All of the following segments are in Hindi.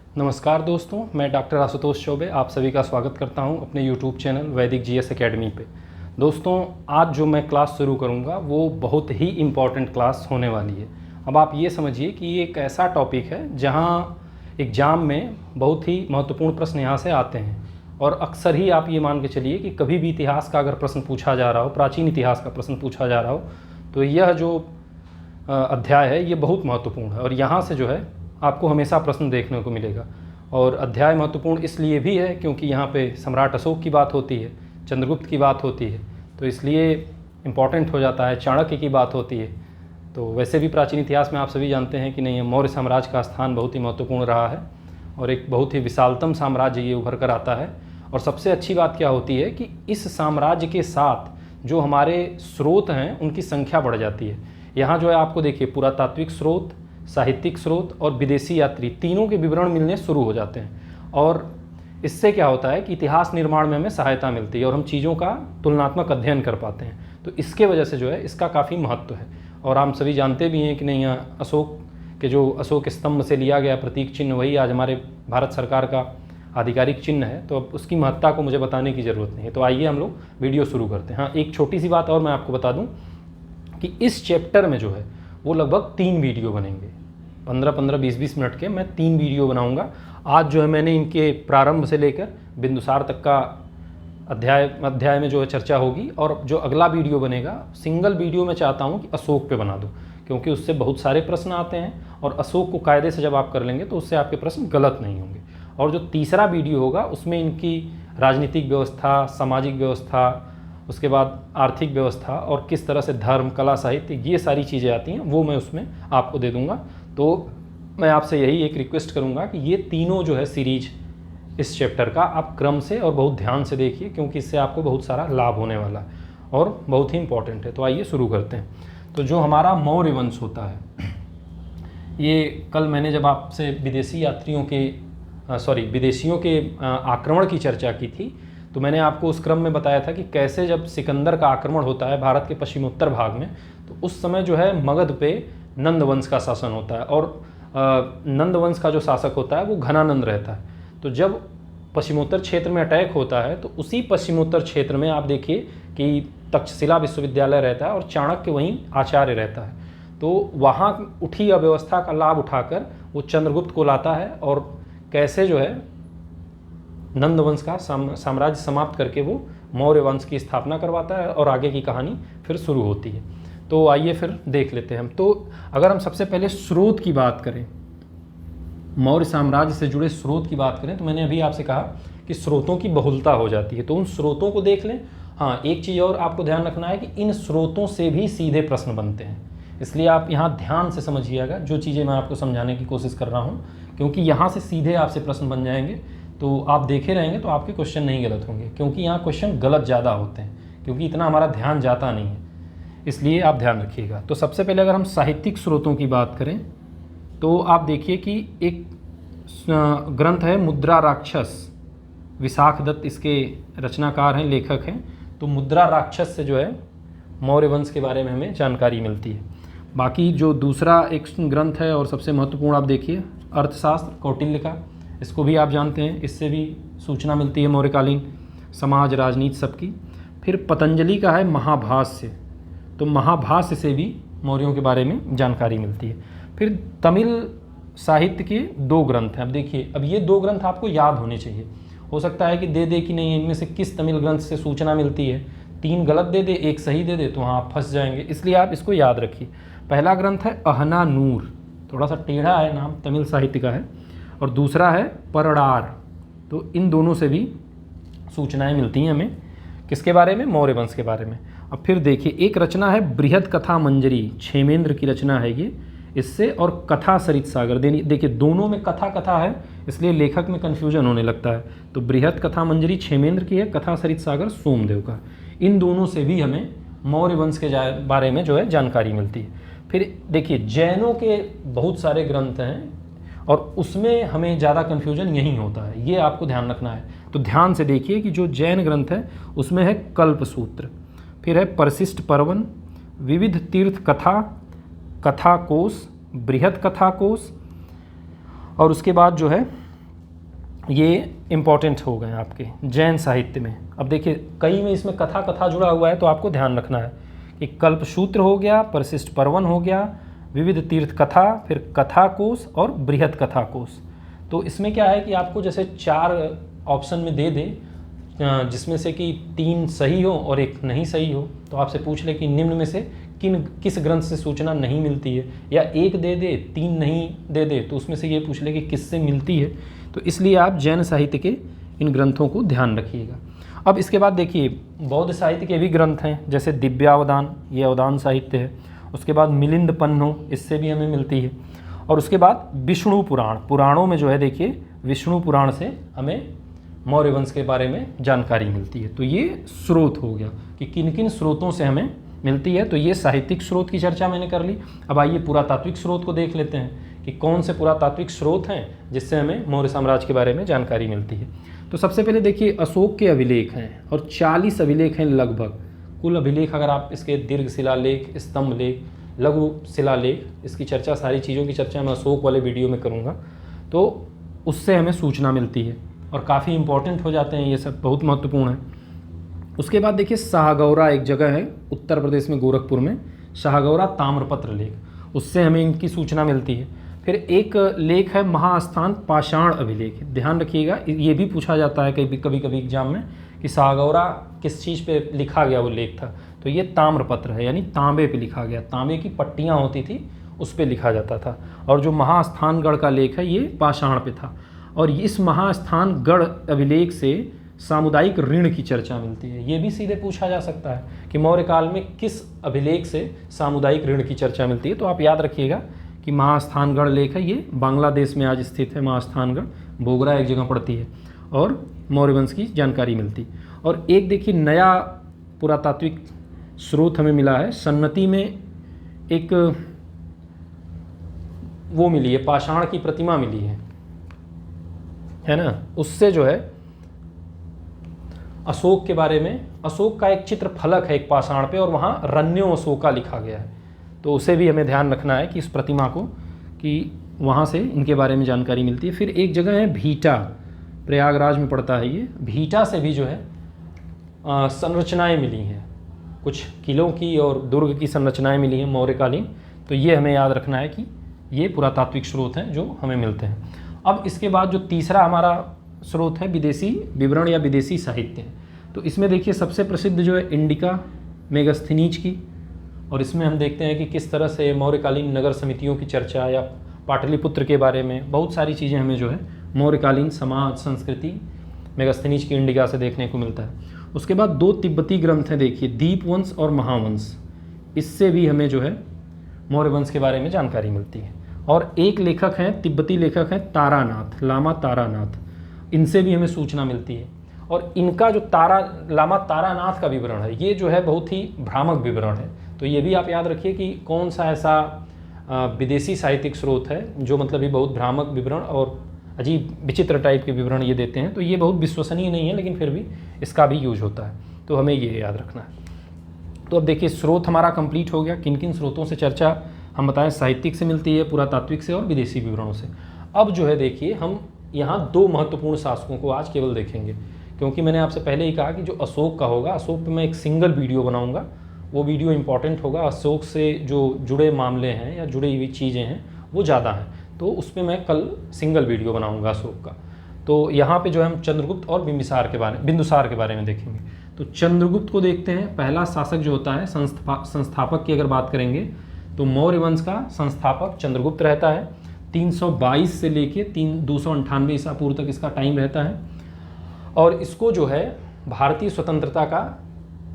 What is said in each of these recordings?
नमस्कार दोस्तों, मैं डॉक्टर आशुतोष चौबे आप सभी का स्वागत करता हूं अपने यूट्यूब चैनल वैदिक जीएस एकेडमी पे। दोस्तों, आज जो मैं क्लास शुरू करूंगा वो बहुत ही इम्पॉर्टेंट क्लास होने वाली है। अब आप ये समझिए कि ये एक ऐसा टॉपिक है जहां एग्ज़ाम में बहुत ही महत्वपूर्ण प्रश्न यहाँ से आते हैं और अक्सर ही आप ये मान के चलिए कि कभी भी इतिहास का अगर प्रश्न पूछा जा रहा हो, प्राचीन इतिहास का प्रश्न पूछा जा रहा हो, तो यह जो अध्याय है ये बहुत महत्वपूर्ण है और यहाँ से जो है आपको हमेशा प्रश्न देखने को मिलेगा। और अध्याय महत्वपूर्ण इसलिए भी है क्योंकि यहाँ पे सम्राट अशोक की बात होती है, चंद्रगुप्त की बात होती है, तो इसलिए इम्पॉर्टेंट हो जाता है। चाणक्य की बात होती है, तो वैसे भी प्राचीन इतिहास में आप सभी जानते हैं कि नहीं, मौर्य साम्राज्य का स्थान बहुत ही महत्वपूर्ण रहा है और एक बहुत ही विशालतम साम्राज्य ये उभर कर आता है। और सबसे अच्छी बात क्या होती है कि इस साम्राज्य के साथ जो हमारे स्रोत हैं उनकी संख्या बढ़ जाती है। यहाँ जो है आपको देखिए, पुरातात्विक स्रोत, साहित्यिक स्रोत और विदेशी यात्री तीनों के विवरण मिलने शुरू हो जाते हैं और इससे क्या होता है कि इतिहास निर्माण में हमें सहायता मिलती है और हम चीज़ों का तुलनात्मक अध्ययन कर पाते हैं। तो इसके वजह से जो है इसका काफ़ी महत्व है। और हम सभी जानते भी हैं कि नहीं, अशोक के जो अशोक स्तंभ से लिया गया प्रतीक चिन्ह वही आज हमारे भारत सरकार का आधिकारिक चिन्ह है, तो अब उसकी महत्ता को मुझे बताने की ज़रूरत नहीं है। तो आइए हम लोग वीडियो शुरू करते हैं। हाँ, एक छोटी सी बात और मैं आपको बता दूं कि इस चैप्टर में जो है वो लगभग 3 वीडियो बनेंगे, 15-15, 20-20 मिनट के मैं 3 वीडियो बनाऊंगा। आज जो है मैंने इनके प्रारंभ से लेकर बिंदुसार तक का अध्याय में जो है चर्चा होगी और जो अगला वीडियो बनेगा, सिंगल वीडियो मैं चाहता हूं कि अशोक पे बना दूं क्योंकि उससे बहुत सारे प्रश्न आते हैं और अशोक को कायदे से जब आप कर लेंगे तो उससे आपके प्रश्न गलत नहीं होंगे। और जो तीसरा वीडियो होगा उसमें इनकी राजनीतिक व्यवस्था, सामाजिक व्यवस्था, उसके बाद आर्थिक व्यवस्था और किस तरह से धर्म, कला, साहित्य, ये सारी चीज़ें आती हैं वो मैं उसमें आपको दे दूंगा। तो मैं आपसे यही एक रिक्वेस्ट करूंगा कि ये तीनों जो है सीरीज इस चैप्टर का आप क्रम से और बहुत ध्यान से देखिए क्योंकि इससे आपको बहुत सारा लाभ होने वाला है और बहुत ही इम्पॉर्टेंट है। तो आइए शुरू करते हैं। तो जो हमारा मौर्य वंश होता है, ये कल मैंने जब आपसे विदेशियों के आक्रमण की चर्चा की थी तो मैंने आपको उस क्रम में बताया था कि कैसे जब सिकंदर का आक्रमण होता है भारत के पश्चिमोत्तर भाग में, तो उस समय जो है मगध पे नंद वंश का शासन होता है और नंद वंश का जो शासक होता है वो घनानंद रहता है। तो जब पश्चिमोत्तर क्षेत्र में अटैक होता है तो उसी पश्चिमोत्तर क्षेत्र में आप देखिए कि तक्षशिला विश्वविद्यालय रहता है और चाणक्य वहीं आचार्य रहता है। तो वहाँ उठी अव्यवस्था का लाभ उठाकर वो चंद्रगुप्त को लाता है और कैसे जो है नंद वंश का साम्राज्य समाप्त करके वो मौर्य वंश की स्थापना करवाता है और आगे की कहानी फिर शुरू होती है। तो आइए फिर देख लेते हैं हम। तो अगर हम सबसे पहले स्रोत की बात करें, मौर्य साम्राज्य से जुड़े स्रोत की बात करें, तो मैंने अभी आपसे कहा कि स्रोतों की बहुलता हो जाती है, तो उन स्रोतों को देख लें। हाँ, एक चीज़ और आपको ध्यान रखना है कि इन स्रोतों से भी सीधे प्रश्न बनते हैं, इसलिए आप यहाँ ध्यान से समझिएगा जो चीज़ें मैं आपको समझाने की कोशिश कर रहा हूँ, क्योंकि यहाँ से सीधे आपसे प्रश्न बन जाएंगे। तो आप देखे रहेंगे तो आपके क्वेश्चन नहीं गलत होंगे, क्योंकि यहाँ क्वेश्चन गलत ज़्यादा होते हैं क्योंकि इतना हमारा ध्यान जाता नहीं है, इसलिए आप ध्यान रखिएगा। तो सबसे पहले अगर हम साहित्यिक स्रोतों की बात करें तो आप देखिए कि एक ग्रंथ है मुद्रा राक्षस, विशाख दत्त इसके रचनाकार हैं, लेखक हैं। तो मुद्रा राक्षस से जो है मौर्य वंश के बारे में हमें जानकारी मिलती है। बाकी जो दूसरा एक ग्रंथ है और सबसे महत्वपूर्ण, आप देखिए अर्थशास्त्र कौटिल्य का, इसको भी आप जानते हैं, इससे भी सूचना मिलती है मौर्यकालीन समाज, राजनीति सबकी। फिर पतंजलि का है महाभाष्य, तो महाभाष्य से भी मौर्यों के बारे में जानकारी मिलती है। फिर तमिल साहित्य के 2 ग्रंथ हैं। अब देखिए, अब ये 2 ग्रंथ आपको याद होने चाहिए। हो सकता है कि दे कि नहीं इनमें से किस तमिल ग्रंथ से सूचना मिलती है, 3 गलत दे दे, 1 सही दे दे, तो वहाँ आप फंस जाएंगे, इसलिए आप इसको याद रखिए। पहला ग्रंथ है अहना नूर, थोड़ा सा टेढ़ा है नाम, तमिल साहित्य का है, और दूसरा है परडार। तो इन दोनों से भी सूचनाएं मिलती हैं हमें, किसके बारे में, मौर्य वंश के बारे में। अब फिर देखिए एक रचना है बृहद कथा मंजरी, क्षेमेंद्र की रचना है ये, इससे, और कथा सरित सागर। देखिए दोनों में कथा कथा है, इसलिए लेखक में कन्फ्यूजन होने लगता है। तो बृहद कथा मंजरी क्षेमेंद्र की है, कथा सरित सागर सोमदेव का। इन दोनों से भी हमें मौर्य वंश के बारे में जो है जानकारी मिलती है। फिर देखिए जैनों के बहुत सारे ग्रंथ हैं और उसमें हमें ज़्यादा कन्फ्यूजन यही होता है, ये आपको ध्यान रखना है। तो ध्यान से देखिए कि जो जैन ग्रंथ है उसमें है कल्पसूत्र, फिर है परशिष्ट पर्वन, विविध तीर्थ कथा, कथा कोश, बृहद कथा कोश, और उसके बाद जो है ये इम्पॉर्टेंट हो गए आपके जैन साहित्य में। अब देखिए कई में इसमें कथा कथा जुड़ा हुआ है, तो आपको ध्यान रखना है कि कल्पसूत्र हो गया, परिशिष्ट पर्वन हो गया, विविध तीर्थ कथा, फिर कथा कोश और बृहद कथा कोश। तो इसमें क्या है कि आपको जैसे 4 ऑप्शन में दे दे, जिसमें से कि 3 सही हो और 1 नहीं सही हो, तो आपसे पूछ ले कि निम्न में से किस ग्रंथ से सूचना नहीं मिलती है, या 1 दे दे 3 नहीं दे दे, तो उसमें से ये पूछ ले कि किससे मिलती है। तो इसलिए आप जैन साहित्य के इन ग्रंथों को ध्यान रखिएगा। अब इसके बाद देखिए बौद्ध साहित्य के भी ग्रंथ हैं, जैसे दिव्यावदान, ये अवदान साहित्य है। उसके बाद मिलिंद पन्नो, इससे भी हमें मिलती है। और उसके बाद विष्णु पुराण, पुराणों में जो है देखिए विष्णु पुराण से हमें मौर्य वंश के बारे में जानकारी मिलती है। तो ये स्रोत हो गया कि किन किन स्रोतों से हमें मिलती है। तो ये साहित्यिक स्रोत की चर्चा मैंने कर ली। अब आइए पुरातात्विक स्रोत को देख लेते हैं कि कौन से पुरातात्विक स्रोत हैं जिससे हमें मौर्य साम्राज्य के बारे में जानकारी मिलती है। तो सबसे पहले देखिए अशोक के अभिलेख हैं, और 40 अभिलेख हैं लगभग। कुल अभिलेख अगर आप इसके दीर्घ शिलालेख, स्तंभ लेख, लघु शिलालेख, इसकी चर्चा, सारी चीज़ों की चर्चा मैं अशोक वाले वीडियो में करूँगा, तो उससे हमें सूचना मिलती है और काफ़ी इंपॉर्टेंट हो जाते हैं, ये सब बहुत महत्वपूर्ण है। उसके बाद देखिए शाहगौरा एक जगह है उत्तर प्रदेश में, गोरखपुर में, शाहगौरा ताम्रपत्र लेख, उससे हमें इनकी सूचना मिलती है। फिर एक लेख है महास्थान पाषाण अभिलेख, ध्यान रखिएगा ये भी पूछा जाता है कभी कभी एग्जाम में कि शाहगौरा किस चीज़ पे लिखा गया वो लेख था। तो ये ताम्रपत्र है, यानी तांबे पे लिखा गया, तांबे की पट्टियाँ होती थी उस पर लिखा जाता था। और जो महास्थानगढ़ का लेख है ये पाषाण पे था। और इस महास्थानगढ़ अभिलेख से सामुदायिक ऋण की चर्चा मिलती है। ये भी सीधे पूछा जा सकता है कि मौर्य काल में किस अभिलेख से सामुदायिक ऋण की चर्चा मिलती है। तो आप याद रखिएगा कि महास्थानगढ़ लेख है, ये बांग्लादेश में आज स्थित है महास्थानगढ़, बोगरा एक जगह पड़ती है, और मौर्य वंश की जानकारी मिलती। और एक देखिए नया पुरातात्विक स्रोत हमें मिला है, सन्नति में एक वो मिली है, पाषाण की प्रतिमा मिली है ना, उससे जो है अशोक के बारे में, अशोक का एक चित्र फलक है एक पाषाण पे, और वहाँ रण्यो अशोका लिखा गया है। तो उसे भी हमें ध्यान रखना है कि इस प्रतिमा को, कि वहाँ से इनके बारे में जानकारी मिलती है। फिर एक जगह है भीटा, प्रयागराज में पड़ता है ये, भीटा से भी जो है संरचनाएं मिली हैं, कुछ किलों की और दुर्ग की संरचनाएं मिली हैं मौर्यकालीन। तो ये हमें याद रखना है कि ये पुरातात्विक स्रोत हैं जो हमें मिलते हैं। अब इसके बाद जो तीसरा हमारा स्रोत है विदेशी विवरण या विदेशी साहित्य, तो इसमें देखिए सबसे प्रसिद्ध जो है इंडिका मेगास्थनीज की, और इसमें हम देखते हैं कि किस तरह से मौर्यकालीन नगर समितियों की चर्चा या पाटलिपुत्र के बारे में बहुत सारी चीज़ें हमें जो है मौर्यकालीन समाज संस्कृति मेगास्थनीज की इंडिका से देखने को मिलता है। उसके बाद 2 तिब्बती ग्रंथ हैं देखिए, दीपवंश और महावंश, इससे भी हमें जो है मौर्य वंश के बारे में जानकारी मिलती है। और एक लेखक हैं, तिब्बती लेखक हैं तारानाथ, लामा तारानाथ, इनसे भी हमें सूचना मिलती है। और इनका जो लामा तारानाथ का विवरण है ये जो है बहुत ही भ्रामक विवरण है। तो ये भी आप याद रखिए कि कौन सा ऐसा विदेशी साहित्यिक स्रोत है जो मतलब ये बहुत भ्रामक विवरण और अजीब विचित्र टाइप के विवरण ये देते हैं। तो ये बहुत विश्वसनीय नहीं है, लेकिन फिर भी इसका भी यूज होता है, तो हमें ये याद रखना है। तो अब देखिए स्रोत हमारा कंप्लीट हो गया, किन किन स्रोतों से चर्चा हम बताएं साहित्यिक से मिलती है, पुरातात्विक से और विदेशी विवरणों से। अब जो है देखिए हम यहाँ 2 महत्वपूर्ण शासकों को आज केवल देखेंगे, क्योंकि मैंने आपसे पहले ही कहा कि जो अशोक का होगा, अशोक पे मैं एक सिंगल वीडियो बनाऊँगा, वो वीडियो इंपॉर्टेंट होगा। अशोक से जो जुड़े मामले हैं या जुड़ी हुई चीज़ें हैं वो ज़्यादा हैं, तो उस पर मैं कल सिंगल वीडियो बनाऊँगा अशोक का। तो यहाँ पे जो है हम चंद्रगुप्त और बिंदुसार के बारे में देखेंगे। तो चंद्रगुप्त को देखते हैं। पहला शासक जो होता है, संस्थापक की अगर बात करेंगे तो मौर्य वंश का संस्थापक चंद्रगुप्त रहता है। 322 से लेके 298 ईसा पूर्व तक इसका टाइम रहता है। और इसको जो है भारतीय स्वतंत्रता का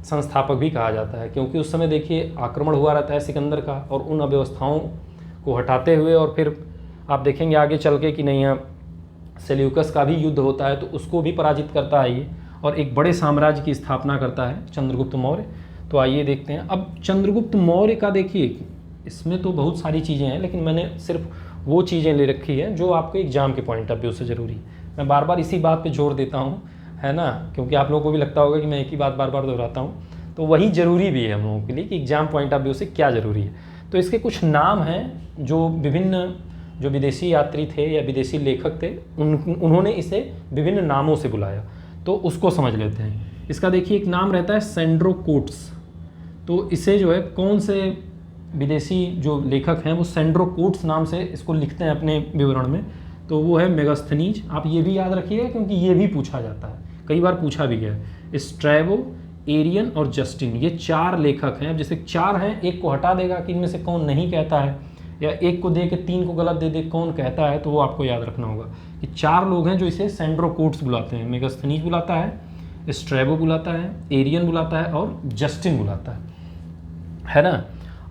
संस्थापक भी कहा जाता है, क्योंकि उस समय देखिए आक्रमण हुआ रहता है सिकंदर का, और उन अव्यवस्थाओं को हटाते हुए, और फिर आप देखेंगे आगे चल के कि नहीं सेल्यूकस का भी युद्ध होता है, तो उसको भी पराजित करता है ये, और एक बड़े साम्राज्य की स्थापना करता है चंद्रगुप्त मौर्य। तो आइए देखते हैं। अब चंद्रगुप्त मौर्य का देखिए, इसमें तो बहुत सारी चीज़ें हैं, लेकिन मैंने सिर्फ वो चीज़ें ले रखी है जो आपको एग्जाम के पॉइंट ऑफ व्यू से ज़रूरी है। मैं बार बार इसी बात पे जोर देता हूँ, है ना, क्योंकि आप लोगों को भी लगता होगा कि मैं एक ही बात बार बार दोहराता हूँ, तो वही ज़रूरी भी है हम लोगों के लिए कि एग्जाम पॉइंट ऑफ व्यू से क्या ज़रूरी है। तो इसके कुछ नाम हैं जो विभिन्न जो विदेशी यात्री थे या विदेशी लेखक थे उन्होंने इसे विभिन्न नामों से बुलाया, तो उसको समझ लेते हैं। इसका देखिए एक नाम रहता है सेंड्रोकोट्स, तो इसे जो है कौन से विदेशी जो लेखक हैं वो सेंड्रोकोट्स नाम से इसको लिखते हैं अपने विवरण में, तो वो है मेगास्थनीज। आप ये भी याद रखिएगा क्योंकि ये भी पूछा जाता है, कई बार पूछा भी गया है। स्ट्रैबो, एरियन और जस्टिन, ये 4 लेखक हैं। अब जैसे 4 हैं, एक को हटा देगा कि इनमें से कौन नहीं कहता है, या एक को दे के 3 को गलत दे दे कौन कहता है, तो वो आपको याद रखना होगा कि 4 लोग हैं जो इसे सेंड्रोकोट्स बुलाते हैं। मेगास्थनीज बुलाता है, स्ट्रैबो बुलाता है, एरियन बुलाता है और जस्टिन बुलाता है ना।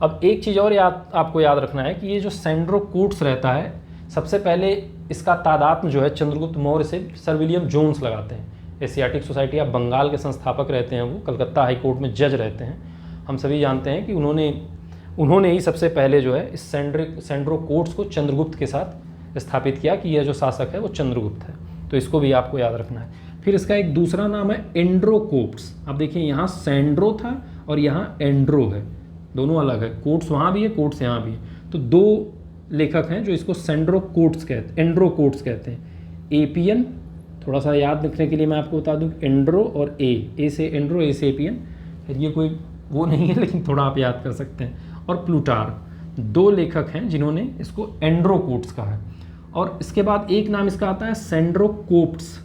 अब एक चीज़ और आपको याद रखना है कि ये जो सेंड्रोकोट्स रहता है, सबसे पहले इसका तादात्म्य जो है चंद्रगुप्त मौर्य से सर विलियम जोन्स लगाते हैं। एशियाटिक सोसाइटी ऑफ बंगाल के संस्थापक रहते हैं, वो कलकत्ता हाई कोर्ट में जज रहते हैं। हम सभी जानते हैं कि उन्होंने ही सबसे पहले जो है इस सेंड्रोकोट्स को चंद्रगुप्त के साथ स्थापित किया कि यह जो शासक है वो चंद्रगुप्त है, तो इसको भी आपको याद रखना है। फिर इसका एक दूसरा नाम है एंड्रोकोप्स। अब देखिए यहाँ सेंड्रो था और यहाँ एंड्रो है, दोनों अलग है, कोट्स वहाँ भी है, कोट्स यहाँ भी है। तो 2 लेखक हैं जो इसको एंड्रोकोट्स कहते हैं। एपियन, थोड़ा सा याद रखने के लिए मैं आपको बता दूं, एंड्रो और ए से एंड्रो, ए से एपियन, ये कोई वो नहीं है लेकिन थोड़ा आप याद कर सकते हैं। और प्लूटार, 2 लेखक हैं जिन्होंने इसको एंड्रोकोट्स कहा है। और इसके बाद एक नाम इसका आता है सेंड्रोकोप्ट्स।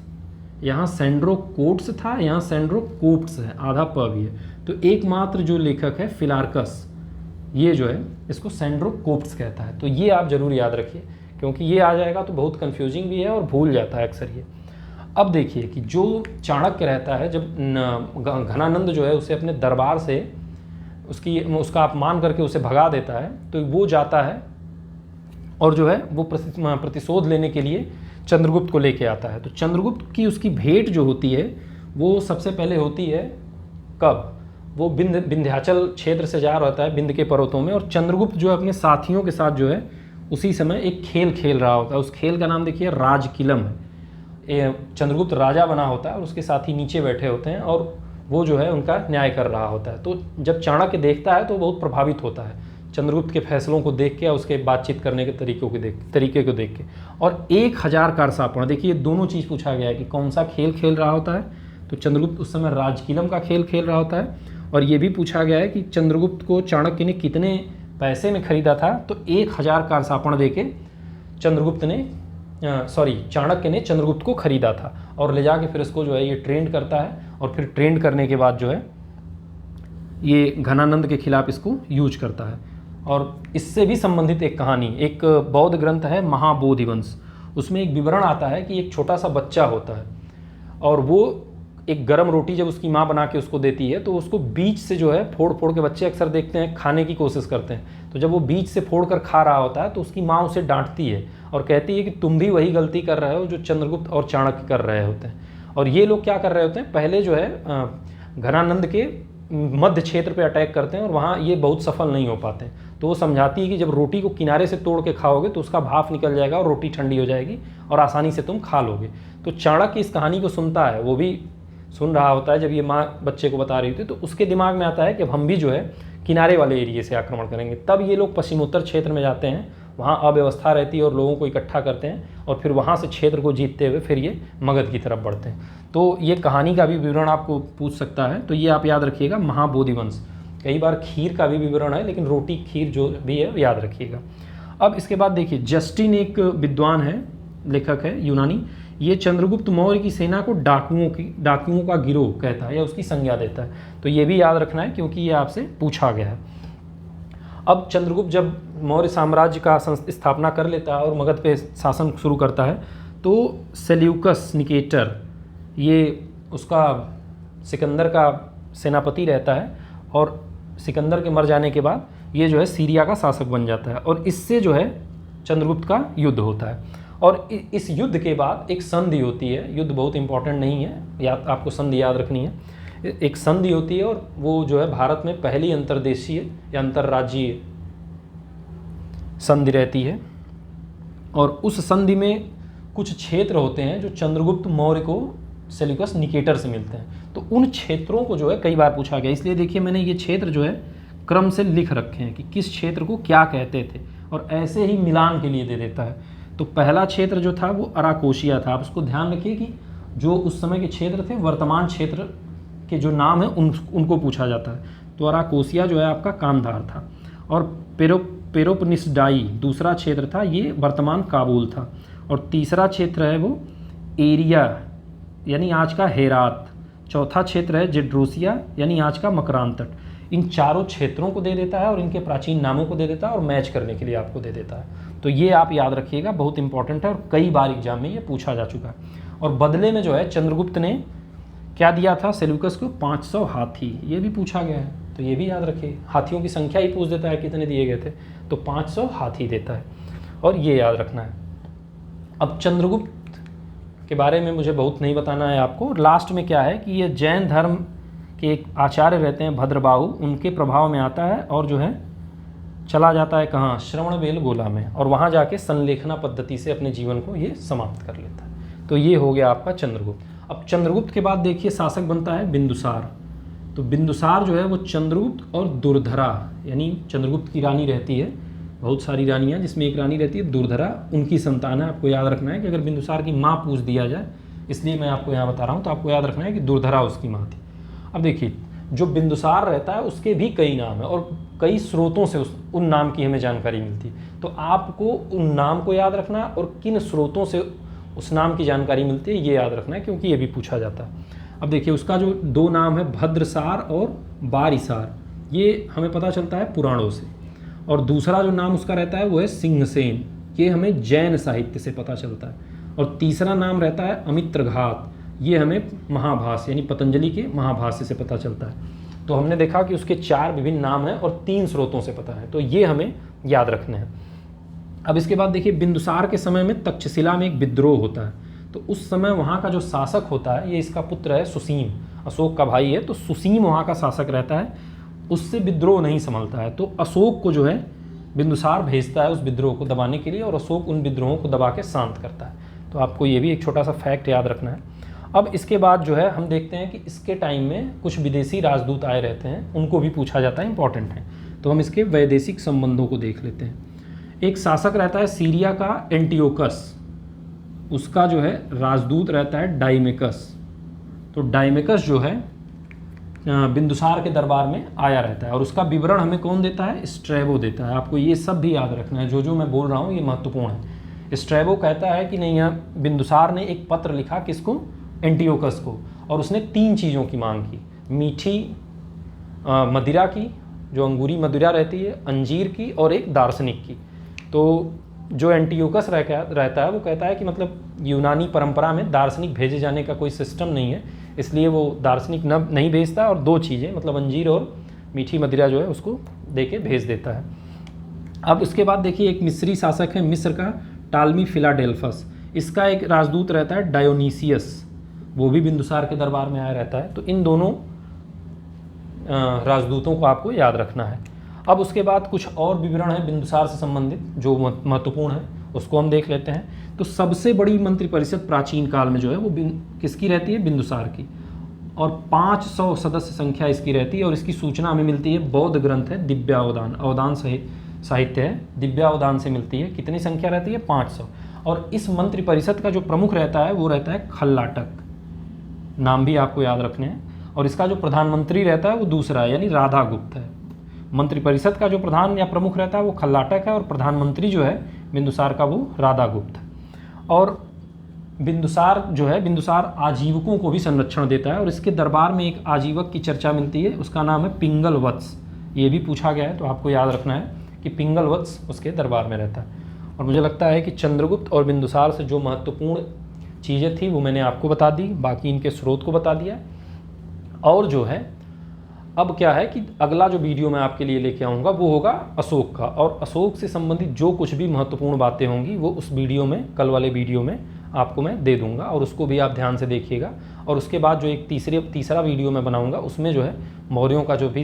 यहाँ सेंड्रोकोट्स था, यहाँ सेंड्रोकोप्ट्स है, आधा प भी है। तो एकमात्र जो लेखक है फिलार्कस, ये जो है इसको सेंड्रोकोप्ट्स कहता है। तो ये आप जरूर याद रखिए क्योंकि ये आ जाएगा तो बहुत कंफ्यूजिंग भी है और भूल जाता है अक्सर ये। अब देखिए कि जो चाणक्य रहता है, जब घनानंद जो है उसे अपने दरबार से उसका अपमान करके उसे भगा देता है, तो वो जाता है और जो है वो प्रतिशोध लेने के लिए चंद्रगुप्त को लेके आता है। तो चंद्रगुप्त की उसकी भेंट जो होती है वो सबसे पहले होती है कब, वो विंध्याचल क्षेत्र से जा रहा होता है, विंध्य के पर्वतों में, और चंद्रगुप्त जो है अपने साथियों के साथ जो है उसी समय एक खेल खेल रहा होता है। उस खेल का नाम देखिए राजकिलम है। चंद्रगुप्त राजा बना होता है और उसके साथी नीचे बैठे होते हैं और वो जो है उनका न्याय कर रहा होता है। तो जब चाणक्य देखता है तो बहुत प्रभावित होता है चंद्रगुप्त के फैसलों को देख के, उसके बातचीत करने के तरीके को देख के। और 1000 कारसापण, देखिए दोनों चीज़ पूछा गया है कि कौन सा खेल खेल रहा होता है, तो चंद्रगुप्त उस समय राजकिलम का खेल खेल रहा होता है। और ये भी पूछा गया है कि चंद्रगुप्त को चाणक्य ने कितने पैसे में खरीदा था, तो 1000 कारसापण दे के चाणक्य ने चंद्रगुप्त को खरीदा था और ले जाके फिर इसको जो है ये ट्रेंड करता है और फिर ट्रेंड करने के बाद जो है ये घनानंद के खिलाफ इसको यूज करता है। और इससे भी संबंधित एक कहानी, एक बौद्ध ग्रंथ है महाबोधिवंश, उसमें एक विवरण आता है कि एक छोटा सा बच्चा होता है और वो एक गरम रोटी जब उसकी माँ बना के उसको देती है तो उसको बीच से जो है फोड़ फोड़ के, बच्चे अक्सर देखते हैं खाने की कोशिश करते हैं, तो जब वो बीच से फोड़ कर खा रहा होता है तो उसकी माँ उसे डांटती है और कहती है कि तुम भी वही गलती कर रहे हो जो चंद्रगुप्त और चाणक्य कर रहे होते हैं। और ये लोग क्या कर रहे होते हैं, पहले जो है घनानंद के मध्य क्षेत्र पे अटैक करते हैं और वहाँ ये बहुत सफल नहीं हो पाते हैं। तो वो समझाती है कि जब रोटी को किनारे से तोड़ के खाओगे तो उसका भाप निकल जाएगा और रोटी ठंडी हो जाएगी और आसानी से तुम खा लोगे। तो चाणक्य इस कहानी को सुनता है, वो भी सुन रहा होता है जब ये माँ बच्चे को बता रही होती है, तो उसके दिमाग में आता है कि अब हम भी जो है किनारे वाले एरिए से आक्रमण करेंगे। तब ये लोग पश्चिमोत्तर क्षेत्र में जाते हैं, वहाँ अव्यवस्था रहती है और लोगों को इकट्ठा करते हैं और फिर वहाँ से क्षेत्र को जीतते हुए फिर ये मगध की तरफ बढ़ते हैं। तो ये कहानी का भी विवरण आपको पूछ सकता है, तो ये आप याद रखिएगा महाबोधिवंश। कई बार खीर का भी विवरण है, लेकिन रोटी खीर जो भी है याद रखिएगा। अब इसके बाद देखिए जस्टिन एक विद्वान है, लेखक है यूनानी, ये चंद्रगुप्त मौर्य की सेना को डाकुओं का गिरोह कहता है या उसकी संज्ञा देता है। तो ये भी याद रखना है क्योंकि ये आपसे पूछा गया है। अब चंद्रगुप्त जब मौर्य साम्राज्य का स्थापना कर लेता है और मगध पे शासन शुरू करता है, तो सेल्यूकस निकेटर ये उसका सिकंदर का सेनापति रहता है और सिकंदर के मर जाने के बाद ये जो है सीरिया का शासक बन जाता है और इससे जो है चंद्रगुप्त का युद्ध होता है। और इस युद्ध के बाद एक संधि होती है, युद्ध बहुत इंपॉर्टेंट नहीं है, आपको संधि याद रखनी है। एक संधि होती है और वो जो है भारत में पहली अंतर्देशीय या अंतर्राज्यीय संधि रहती है। और उस संधि में कुछ क्षेत्र होते हैं जो चंद्रगुप्त मौर्य को सेल्यूकस निकेटर से मिलते हैं, तो उन क्षेत्रों को जो है कई बार पूछा गया। इसलिए देखिए मैंने ये क्षेत्र जो है क्रम से लिख रखे हैं कि किस क्षेत्र को क्या कहते थे और ऐसे ही मिलान के लिए दे देता है। तो पहला क्षेत्र जो था वो अराकोशिया था। आप उसको ध्यान रखिए कि जो उस समय के क्षेत्र थे, वर्तमान क्षेत्र के जो नाम है उनको पूछा जाता है। तो अराकोसिया जो है आपका कांधार था। और पेरोपनिसडाई दूसरा क्षेत्र था, ये वर्तमान काबुल था। और तीसरा क्षेत्र है वो एरिया यानी आज का हेरात। चौथा क्षेत्र है जेड्रोसिया यानी आज का मकरान तट। इन चारों क्षेत्रों को दे देता है और इनके प्राचीन नामों को दे देता है और मैच करने के लिए आपको दे देता है। तो ये आप याद रखिएगा, बहुत इंपॉर्टेंट है और कई बार एग्जाम में ये पूछा जा चुका है। और बदले में जो है चंद्रगुप्त ने क्या दिया था सेल्यूकस को, 500 हाथी, ये भी पूछा गया है, तो ये भी याद रखिए। हाथियों की संख्या ही पूछ देता है कितने दिए गए थे, तो 500 हाथी देता है, और ये याद रखना है। अब चंद्रगुप्त के बारे में मुझे बहुत नहीं बताना है आपको। लास्ट में क्या है कि ये जैन धर्म के एक आचार्य रहते हैं भद्रबाहु, उनके प्रभाव में आता है और जो है चला जाता है कहाँ, श्रवणबेलगोला में, और वहाँ जाके संलेखना पद्धति से अपने जीवन को ये समाप्त कर लेता है। तो ये हो गया आपका चंद्रगुप्त। अब चंद्रगुप्त के बाद देखिए शासक बनता है बिंदुसार। तो बिंदुसार जो है वो चंद्रगुप्त और दुर्धरा, यानी चंद्रगुप्त की रानी रहती है, बहुत सारी रानियाँ जिसमें एक रानी रहती है दुर्धरा, उनकी संतान है। आपको याद रखना है कि अगर बिंदुसार की माँ पूछ दिया जाए, इसलिए मैं आपको यहाँ बता रहा हूँ, तो आपको याद रखना है कि दुर्धरा उसकी माँ थी। अब देखिए जो बिंदुसार रहता है उसके भी कई नाम है और कई स्रोतों से उन नाम की हमें जानकारी मिलती है। तो आपको उन नाम को याद रखना है और किन स्रोतों से उस नाम की जानकारी मिलती है ये याद रखना है, क्योंकि ये भी पूछा जाता है। अब देखिए उसका जो दो नाम है भद्रसार और बारिसार, ये हमें पता चलता है पुराणों से। और दूसरा जो नाम उसका रहता है वो है सिंहसेन, ये हमें जैन साहित्य से पता चलता है। और तीसरा नाम रहता है अमित्रघात, ये हमें महाभाष्य यानी पतंजलि के महाभाष्य से पता चलता है। तो हमने देखा कि उसके 4 विभिन्न नाम हैं और 3 स्रोतों से पता है, तो ये हमें याद रखने हैं। अब इसके बाद देखिए बिंदुसार के समय में तक्षशिला में एक विद्रोह होता है। तो उस समय वहाँ का जो शासक होता है, ये इसका पुत्र है सुसीम, अशोक का भाई है, तो सुसीम वहाँ का शासक रहता है, उससे विद्रोह नहीं संभलता है। तो अशोक को जो है बिंदुसार भेजता है उस विद्रोह को दबाने के लिए, और अशोक उन विद्रोहों को दबा के शांत करता है। तो आपको ये भी एक छोटा सा फैक्ट याद रखना है। अब इसके बाद जो है हम देखते हैं कि इसके टाइम में कुछ विदेशी राजदूत आए रहते हैं, उनको भी पूछा जाता है, इंपॉर्टेंट है। तो हम इसके वैदेशिक संबंधों को देख लेते हैं। एक शासक रहता है सीरिया का एंटियोकस, उसका जो है राजदूत रहता है डाइमेकस। तो डाइमेकस जो है बिंदुसार के दरबार में आया रहता है, और उसका विवरण हमें कौन देता है, स्ट्रैबो देता है। आपको ये सब भी याद रखना है, जो मैं बोल रहा हूँ ये महत्वपूर्ण है। स्ट्रैबो कहता है कि नहीं, बिंदुसार ने एक पत्र लिखा किसको, एंटियोकस को, और उसने 3 चीज़ों की मांग की, मीठी मदिरा की, जो अंगूरी मदिरा रहती है, अंजीर की, और एक दार्शनिक की। तो जो एंटियोकस रहता है वो कहता है कि मतलब यूनानी परंपरा में दार्शनिक भेजे जाने का कोई सिस्टम नहीं है, इसलिए वो दार्शनिक नहीं भेजता, और 2 चीज़ें मतलब अंजीर और मीठी मदिरा जो है उसको दे के भेज देता है। अब इसके बाद देखिए एक मिस्री शासक है मिस्र का, टालमी फिलाडेल्फस, इसका एक राजदूत रहता है डायोनीसियस, वो भी बिंदुसार के दरबार में आया रहता है। तो इन दोनों राजदूतों को आपको याद रखना है। अब उसके बाद कुछ और विवरण है बिंदुसार से संबंधित जो महत्वपूर्ण है, उसको हम देख लेते हैं। तो सबसे बड़ी मंत्रिपरिषद प्राचीन काल में जो है वो किसकी रहती है, बिंदुसार की, और 500 सदस्य संख्या इसकी रहती है। और इसकी सूचना हमें मिलती है बौद्ध ग्रंथ है दिव्यावदान, अवदान साहित्य है, दिव्यावदान से मिलती है। कितनी संख्या रहती है, 500। और इस मंत्रिपरिषद का जो प्रमुख रहता है वो रहता है खल्लाटक, नाम भी आपको याद रखने हैं। और इसका जो प्रधानमंत्री रहता है वो दूसरा है, यानी राधागुप्त है। मंत्रिपरिषद का जो प्रधान या प्रमुख रहता है वो खल्लाटक है, और प्रधानमंत्री जो है बिंदुसार का वो राधागुप्त है। और बिंदुसार जो है, बिंदुसार आजीवकों को भी संरक्षण देता है, और इसके दरबार में एक आजीवक की चर्चा मिलती है, उसका नाम है पिंगल वत्स, ये भी पूछा गया है। तो आपको याद रखना है कि पिंगल वत्स उसके दरबार में रहता है। और मुझे लगता है कि चंद्रगुप्त और बिंदुसार से जो महत्वपूर्ण चीज़ें थी वो मैंने आपको बता दी, बाकी इनके स्रोत को बता दिया। और जो है अब क्या है कि अगला जो वीडियो मैं आपके लिए लेके आऊँगा वो होगा अशोक का, और अशोक से संबंधित जो कुछ भी महत्वपूर्ण बातें होंगी वो उस वीडियो में, कल वाले वीडियो में आपको मैं दे दूंगा, और उसको भी आप ध्यान से देखिएगा। और उसके बाद जो एक तीसरा वीडियो मैं बनाऊंगा उसमें जो है मौर्यों का जो भी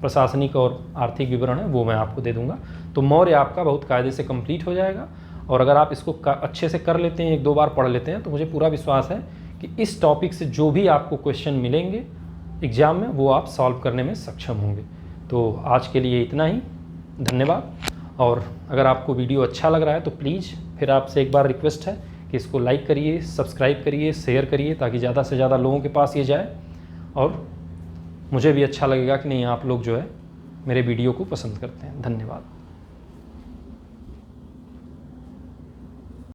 प्रशासनिक और आर्थिक विवरण है वो मैं आपको दे दूंगा। तो मौर्य आपका बहुत कायदे से कंप्लीट हो जाएगा। और अगर आप इसको अच्छे से कर लेते हैं, 1-2 बार पढ़ लेते हैं, तो मुझे पूरा विश्वास है कि इस टॉपिक से जो भी आपको क्वेश्चन मिलेंगे एग्ज़ाम में वो आप सॉल्व करने में सक्षम होंगे। तो आज के लिए इतना ही, धन्यवाद। और अगर आपको वीडियो अच्छा लग रहा है तो प्लीज़ फिर आपसे एक बार रिक्वेस्ट है कि इसको लाइक करिए, सब्सक्राइब करिए, शेयर करिए, ताकि ज़्यादा से ज़्यादा लोगों के पास ये जाए और मुझे भी अच्छा लगेगा कि नहीं आप लोग जो है मेरे वीडियो को पसंद करते हैं। धन्यवाद।